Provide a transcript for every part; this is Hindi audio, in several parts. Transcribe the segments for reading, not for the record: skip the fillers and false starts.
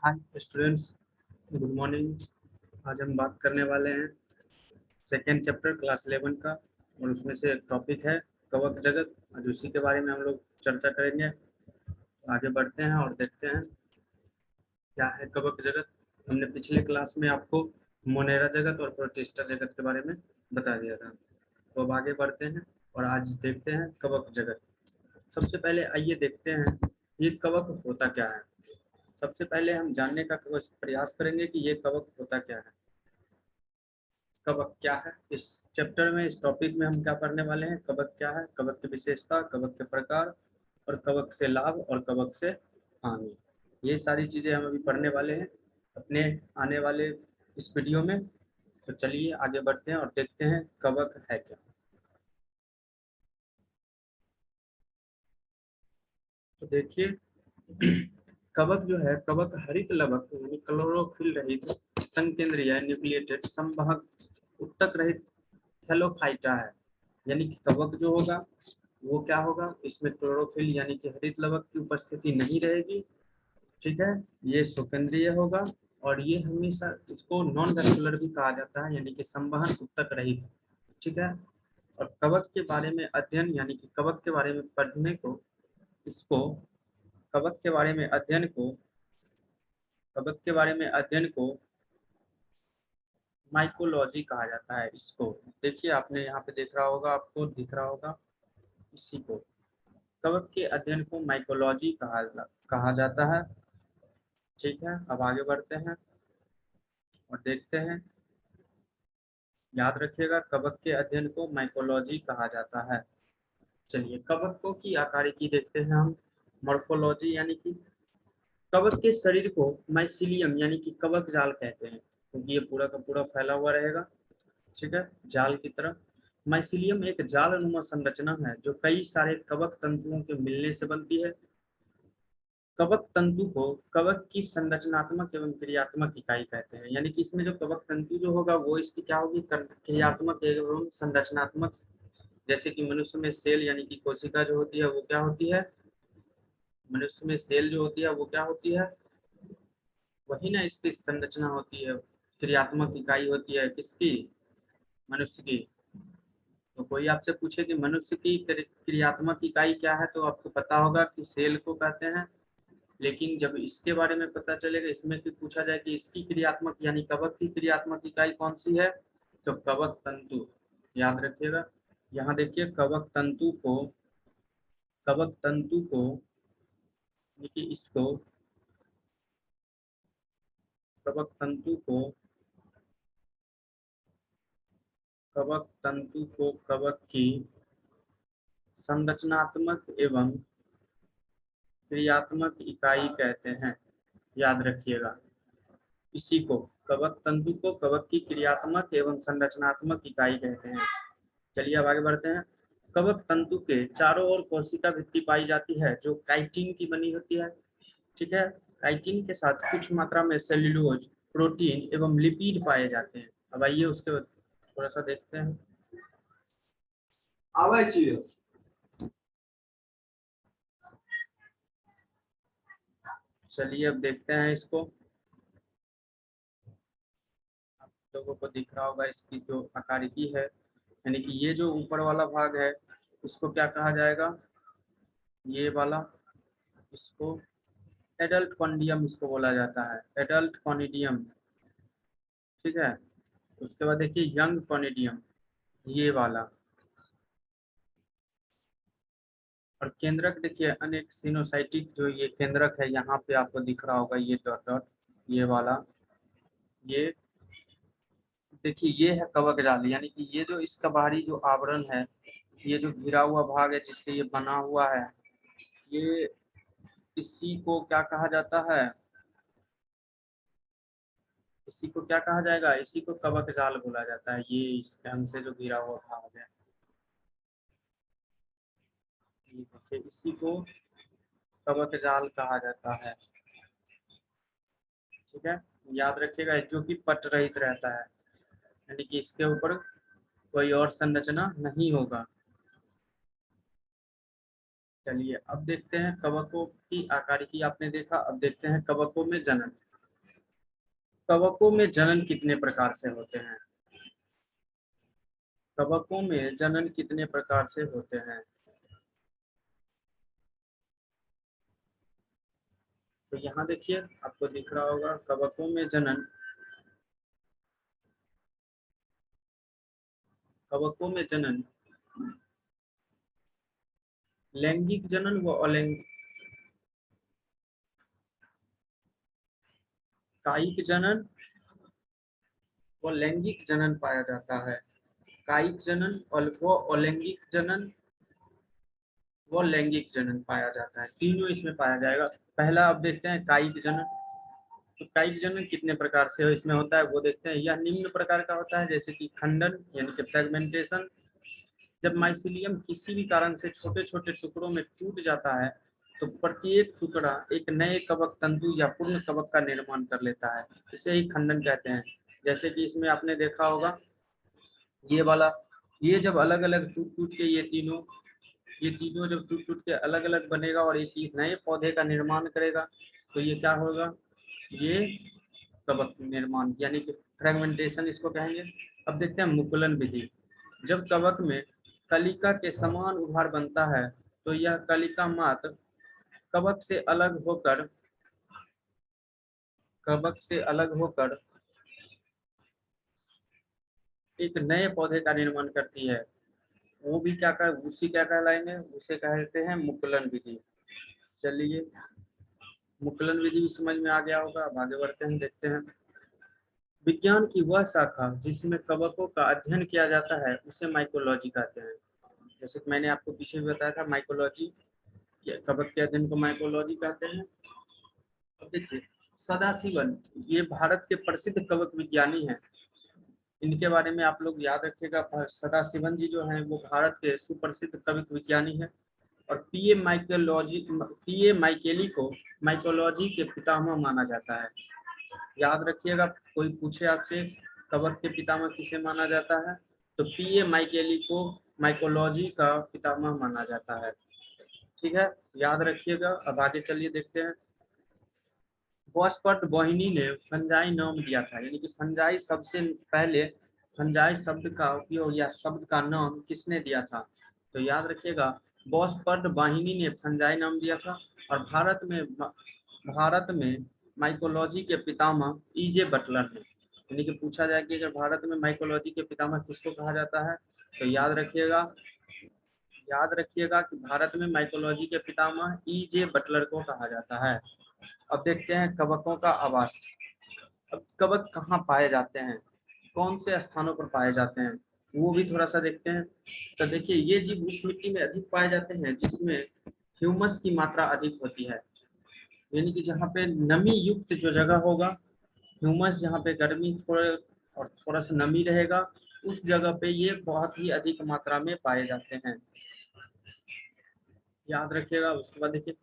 Hi students, good morning. आज हम बात करने वाले हैं सेकेंड चैप्टर क्लास 11 का, और उसमें से एक टॉपिक है कवक जगत। आज उसी के बारे में हम लोग चर्चा करेंगे। तो आगे बढ़ते हैं और देखते हैं क्या है कवक जगत। हमने पिछले क्लास में आपको मोनेरा जगत और प्रोटिस्टा जगत के बारे में बता दिया था। तो अब आगे बढ़ते हैं और आज देखते हैं कवक जगत। सबसे पहले आइए देखते हैं ये कवक होता क्या है। सबसे पहले हम जानने का प्रयास करेंगे कि ये कवक होता क्या है। कवक क्या है, इस चैप्टर में, इस टॉपिक में हम क्या पढ़ने वाले हैं। कवक क्या है, कवक की विशेषता, कवक के प्रकार, और कवक से लाभ और कवक से हानि। ये सारी चीजें हम अभी पढ़ने वाले हैं अपने आने वाले इस वीडियो में। तो चलिए आगे बढ़ते हैं और देखते हैं कवक है क्या। तो देखिए कवक जो है, कवक हरित लवक यानी क्लोरोफिल रहित, संकेंद्रीय न्यूक्लिएटेड, संवाहक, उत्तक रहित हेलोफाइटा है। यानी कि कवक जो होगा वो क्या होगा, इसमें क्लोरोफिल यानी कि हरित लवक की उपस्थिति नहीं रहेगी। ठीक है, ये सुकेंद्रीय होगा और ये हमेशा इसको नॉन वेस्कुलर भी कहा जाता है, यानी कि संवहन उत्तक रहित। ठीक है, और कवक के बारे में अध्ययन यानी कि कवक के बारे में पढ़ने को, इसको कवक के बारे में अध्ययन को कवक के बारे में अध्ययन को माइकोलॉजी कहा जाता है। इसको देखिए, आपने यहाँ पे देख रहा होगा, आपको दिख रहा होगा, इसी को कवक के अध्ययन को माइकोलॉजी कहा जाता है। ठीक है, अब आगे बढ़ते हैं और देखते हैं। याद रखिएगा, कवक के अध्ययन को माइकोलॉजी कहा जाता है। चलिए कवकों की आकारिकी देखते हैं हम। मॉर्फोलॉजी यानी कि कवक के शरीर को माइसिलियम यानी कि कवक जाल कहते हैं, क्योंकि ये पूरा का पूरा फैला हुआ रहेगा। ठीक है, जाल की तरह। माइसिलियम एक जालनुमा संरचना है जो कई सारे कवक तंतुओं के मिलने से बनती है। कवक तंतु को कवक की संरचनात्मक एवं क्रियात्मक इकाई कहते हैं। यानी कि इसमें जो कवक तंतु जो होगा वो इसकी क्या होगी, क्रियात्मक एवं संरचनात्मक। जैसे कि मनुष्य में सेल यानी कि कोशिका जो होती है वो क्या होती है, मनुष्य में सेल जो होती है वो क्या होती है, वही ना इसकी संरचना होती है, क्रियात्मक इकाई होती है किसकी, मनुष्य की। तो कोई आपसे पूछे कि मनुष्य की क्रियात्मक इकाई क्या है, तो आपको पता होगा कि सेल को कहते हैं। लेकिन जब इसके बारे में पता चलेगा, इसमें भी पूछा जाए कि इसकी क्रियात्मक यानी कवक की क्रियात्मक इकाई कौन सी है, तो कवक तंतु। याद रखिएगा, यहाँ देखिए कवक तंतु को यानी कि इसको कवक तंतु को कवक तंतु को कवक की संरचनात्मक एवं क्रियात्मक इकाई कहते हैं। याद रखिएगा, इसी को कवक तंतु को कवक की क्रियात्मक एवं संरचनात्मक इकाई कहते हैं। चलिए अब आगे बढ़ते हैं। कवक तंतु के चारों ओर कोशिका भित्ति पाई जाती है जो काइटिन की बनी होती है। ठीक है, काइटिन के साथ कुछ मात्रा में सेल्यूलोज, प्रोटीन एवं लिपिड पाए जाते हैं। अब आइए उसके थोड़ा सा देखते हैं। चलिए अब देखते हैं इसको। आप लोगों को दिख रहा होगा इसकी जो आकारिकी है, यानी कि ये जो ऊपर वाला भाग है इसको क्या कहा जाएगा, ये वाला, इसको एडल्ट कॉन्डियम इसको बोला जाता है, एडल्ट कॉनिडियम। ठीक है, उसके बाद देखिए यंग कॉनिडियम, ये वाला। और केंद्रक देखिए अनेक सिनोसाइटिक, जो ये केंद्रक है यहाँ पे आपको दिख रहा होगा, ये डॉट डॉट, ये वाला, ये देखिए ये है कवक जाल। यानी कि ये जो इसका बाहरी जो आवरण है, ये जो घिरा हुआ भाग है जिससे ये बना हुआ है, ये इसी को क्या कहा जाता है, इसी को क्या कहा जाएगा, इसी को कवक जाल बोला जाता है। ये इस ढंग से जो घिरा हुआ भाग है, ये देखिए इसी को कवक जाल कहा जाता है। ठीक है, याद रखिएगा, जो कि पट रहित रहता है, यानी कि इसके ऊपर कोई और संरचना नहीं होगा। चलिए अब देखते हैं कवकों की आकारिकी, आपने देखा। अब देखते हैं कवकों में जनन। कवकों में जनन कितने प्रकार से होते हैं? कवकों में जनन कितने प्रकार से होते हैं? तो यहाँ देखिए आपको दिख रहा होगा कवकों में जनन, कवकों में जनन लैंगिक जनन व अलैंगिक, कायिक जनन व लैंगिक जनन पाया जाता है। कायिक जनन और वो अलैंगिक जनन वो लैंगिक जनन पाया जाता है, तीनों इसमें पाया जाएगा। पहला अब देखते हैं कायिक जनन। तो कायिक जनन कितने प्रकार से इसमें होता है वो देखते हैं। यह निम्न प्रकार का होता है, जैसे कि खंडन यानी कि फ्रेगमेंटेशन। जब माइसिलियम किसी भी कारण से छोटे छोटे टुकड़ों में टूट जाता है तो प्रत्येक टुकड़ा एक नए कवक तंतु या पूर्ण कवक का निर्माण कर लेता है, इसे ही खंडन कहते हैं। जैसे कि इसमें आपने देखा होगा ये वाला, ये जब अलग अलग टूट टूट के ये तीनों जब टूट टूट के अलग अलग बनेगा और एक नए पौधे का निर्माण करेगा तो ये क्या होगा, ये कवक निर्माण यानी कि फ्रेगमेंटेशन इसको कहेंगे। अब देखते हैं मुकुलन विधि। जब कवक में कलिका के समान उभार बनता है तो यह कलिका मात्र कवक से अलग होकर कवक से अलग होकर एक नए पौधे का निर्माण करती है। वो भी क्या कहलाएंगे, उसे कहते हैं मुकुलन विधि। चलिए मुकुलन विधि भी समझ में आ गया होगा, अब आगे बढ़ते हैं, देखते हैं। विज्ञान की वह शाखा जिसमें कवकों का अध्ययन किया जाता है उसे माइकोलॉजी कहते हैं। जैसे कि मैंने आपको पीछे भी बताया था माइकोलॉजी, कवक के अध्ययन को माइकोलॉजी कहते हैं। अब देखिए सदाशिवन, ये भारत के प्रसिद्ध कवक विज्ञानी हैं। इनके बारे में आप लोग याद रखिएगा, सदाशिवन जी जो हैं वो भारत के सुप्रसिद्ध कवक विज्ञानी हैं। और पीए माइकेली को माइकोलॉजी के पितामह माना जाता है। याद रखिएगा, कोई पूछे आपसे कवक के पितामह किसे माना जाता है तो पीए माइकेली को माइकोलॉजी का पितामह माना जाता है। ठीक है, याद रखिएगा। अब आगे चलिए देखते हैं। बॉसपर्ट बोहिनी ने फंजाई नाम दिया था, यानी कि फंजाई सबसे पहले फंजाई शब्द का उपयोग या शब्द का नाम किसने दिया था? तो याद रखिएगा बॉसपर्ट वाहिनी ने फंजाई नाम दिया था। और भारत में माइकोलॉजी के पितामह ईजे बटलर है। यानी कि पूछा जाए कि अगर भारत में माइकोलॉजी के पितामह किसको कहा जाता है तो याद रखिएगा कि भारत में माइकोलॉजी के पितामह ईजे बटलर को कहा जाता है। अब देखते हैं कवकों का आवास। अब कवक कहाँ पाए जाते हैं, कौन से स्थानों पर पाए जाते हैं, वो भी थोड़ा सा देखते हैं। तो देखिए ये जीव उस मिट्टी में अधिक पाए जाते हैं जिसमें ह्यूमस की मात्रा अधिक होती है, यानी कि जहाँ पे नमी युक्त जो जगह होगा, ह्यूमस जहाँ पे गर्मी थोड़ा और थोड़ा सा नमी रहेगा, उस जगह पे ये बहुत ही अधिक मात्रा में पाए जाते हैं। याद रखिएगा। उसके बाद देखिए,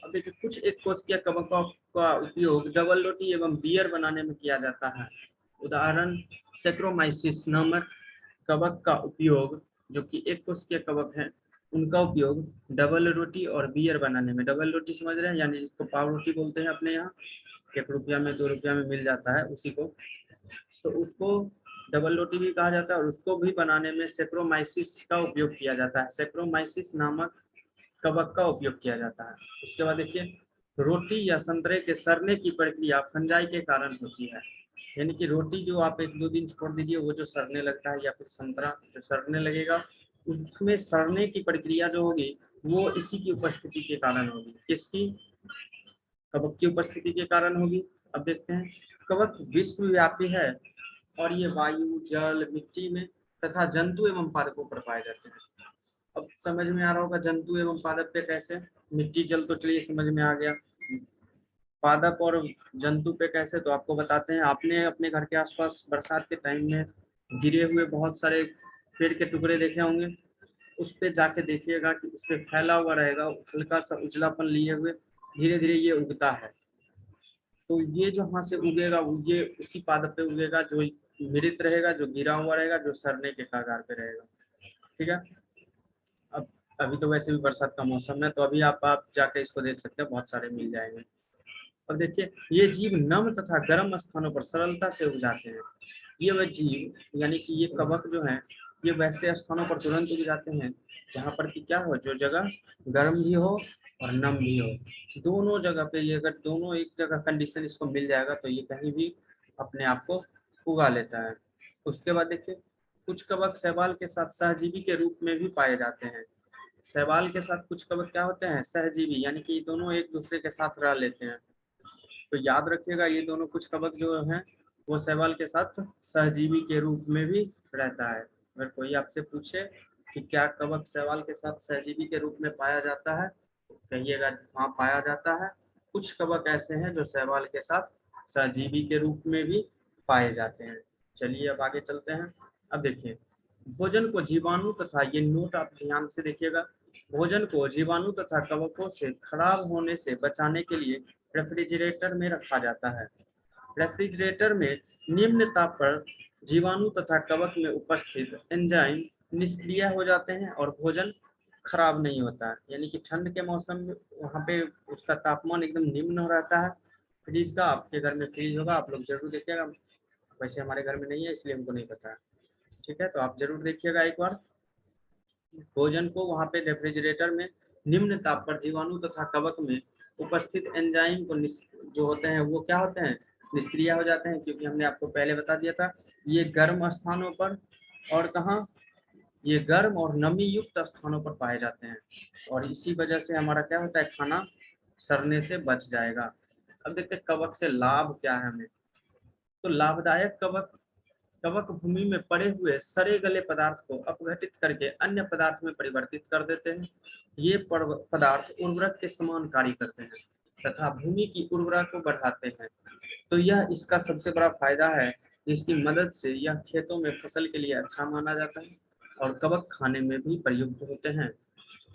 अब देखिए कुछ एक कोशिकीय कवकों का उपयोग डबल रोटी एवं बियर बनाने में किया जाता है। उदाहरण सेक्रोमाइसिस नामक कवक का उपयोग, जो कि एक कोशिकीय कवक है, उनका उपयोग डबल रोटी और बियर बनाने में, डबल रोटी समझ रहे हैं यानी जिसको पाव रोटी बोलते हैं अपने यहाँ, 1 रुपया में 2 रुपया में मिल जाता है उसी को, तो उसको डबल रोटी भी कहा जाता है। और उसको भी बनाने में सेक्रोमाइसिस का उपयोग किया जाता है, सेक्रोमाइसिस नामक कवक का उपयोग किया जाता है। उसके बाद देखिए रोटी या संतरे के सड़ने की प्रक्रिया फंजाई के कारण होती है, यानी कि रोटी जो आप 1-2 दिन छोड़ दीजिए वो जो सड़ने लगता है, या फिर संतरा जो सड़ने लगेगा, उसमें सड़ने की प्रक्रिया जो होगी वो इसी की उपस्थिति के कारण होगी। किसकी? कवक की उपस्थिति के कारण होगी। अब देखते हैं, कवक विश्वव्यापी है और ये वायु, जल, मिट्टी में तथा जंतु एवं पादपों पर पाए जाते हैं। अब समझ में आ रहा होगा जंतु एवं पादप पे कैसे, मिट्टी जल तो चलिए समझ में आ गया, पादप और जंतु पे कैसे तो आपको बताते हैं। आपने अपने घर के आसपास बरसात के टाइम में गिरे हुए बहुत सारे पेड़ के टुकड़े देखे होंगे, उस पे जाके देखिएगा कि उस पे फैला हुआ रहेगा, हल्का सा उजलापन लिए हुए, धीरे धीरे ये उगता है। तो ये जो वहां से उगेगा ये उसी पादप पे उगेगा जो मृत रहेगा, जो गिरा हुआ रहेगा, जो सड़ने के कगार पे रहेगा। ठीक है। अब अभी तो वैसे भी बरसात का मौसम है तो अभी आप जाके इसको देख सकते हैं, बहुत सारे मिल जाएंगे। अब देखिए ये जीव नम तथा गर्म स्थानों पर सरलता से उग जाते हैं। ये वह जीव यानी कि ये कवक जो है ये वैसे स्थानों पर तुरंत उग जाते हैं जहाँ पर कि क्या हो, जो जगह गर्म भी हो और नम भी हो, दोनों जगह पे ये अगर दोनों एक जगह कंडीशन इसको मिल जाएगा तो ये कहीं भी अपने आप को उगा लेता है। उसके बाद देखिए कुछ कवक शैवाल के साथ सहजीवी के रूप में भी पाए जाते हैं। शैवाल के साथ कुछ कवक क्या होते हैं, सहजीवी, यानी कि दोनों एक दूसरे के साथ रह लेते हैं। तो याद रखिएगा ये दोनों कुछ कवक जो हैं वो शैवाल के साथ सहजीवी के रूप में भी रहता है। अगर कोई आपसे पूछे कि क्या कवक शैवाल के साथ सहजीवी के रूप में पाया जाता है तो कहिएगा हाँ पाया जाता है। कुछ कवक ऐसे हैं जो शैवाल के साथ सहजीवी के रूप में भी पाए जाते हैं। चलिए अब आगे चलते हैं। अब देखिए भोजन को जीवाणु तथा, ये नोट आप ध्यान से देखिएगा, भोजन को जीवाणु तथा कवकों से खराब होने से बचाने के लिए रेफ्रिजरेटर में रखा जाता है। रेफ्रिजरेटर में निम्न ताप पर जीवाणु तथा कवक में उपस्थित एंजाइम निष्क्रिय हो जाते हैं और भोजन खराब नहीं होता है। यानी कि ठंड के मौसम में वहाँ पे उसका तापमान एकदम निम्न हो रहता है। फ्रिज का, आपके घर में फ्रिज होगा, आप लोग जरूर देखिएगा। वैसे हमारे घर में नहीं है इसलिए हमको नहीं पता है। ठीक है, तो आप जरूर देखिएगा एक बार। भोजन को वहाँ पे रेफ्रिजरेटर में निम्न ताप पर जीवाणु तथा कवक में उपस्थित एंजाइम को जो होते हैं वो क्या होते हैं, निष्क्रिय हो जाते हैं, क्योंकि हमने आपको पहले बता दिया था ये गर्म स्थानों पर और कहाँ, ये गर्म और नमी युक्त स्थानों पर पाए जाते हैं और इसी वजह से हमारा क्या होता है, खाना सड़ने से बच जाएगा। अब देखते हैं कवक से लाभ क्या है हमें। तो लाभदायक कवक, कवक भूमि में पड़े हुए सड़े गले पदार्थ को अपघटित करके अन्य पदार्थ में परिवर्तित कर देते हैं। ये पदार्थ उर्वरक के समान कार्य करते हैं तथा भूमि की उर्वरता को बढ़ाते हैं। तो यह इसका सबसे बड़ा फायदा है, जिसकी मदद से यह खेतों में फसल के लिए अच्छा माना जाता है और कवक खाने में भी प्रयुक्त होते हैं।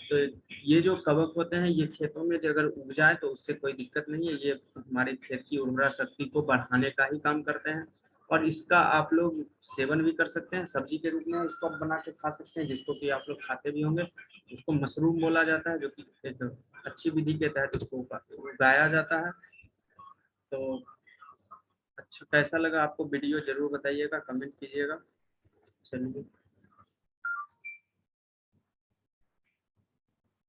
तो ये जो कवक होते हैं ये खेतों में अगर उग जाए तो उससे कोई दिक्कत नहीं है, ये हमारे खेत की उर्वरा शक्ति को बढ़ाने का ही काम करते हैं। और इसका आप लोग सेवन भी कर सकते हैं, सब्जी के रूप में इसको आप बना के खा सकते हैं, जिसको कि आप लोग खाते भी होंगे। उसको मशरूम बोला जाता है, जो कि एक अच्छी विधि के तहत उसको उगाया जाता है। तो अच्छा कैसा लगा आपको वीडियो, जरूर बताइएगा, कमेंट कीजिएगा। चलिए।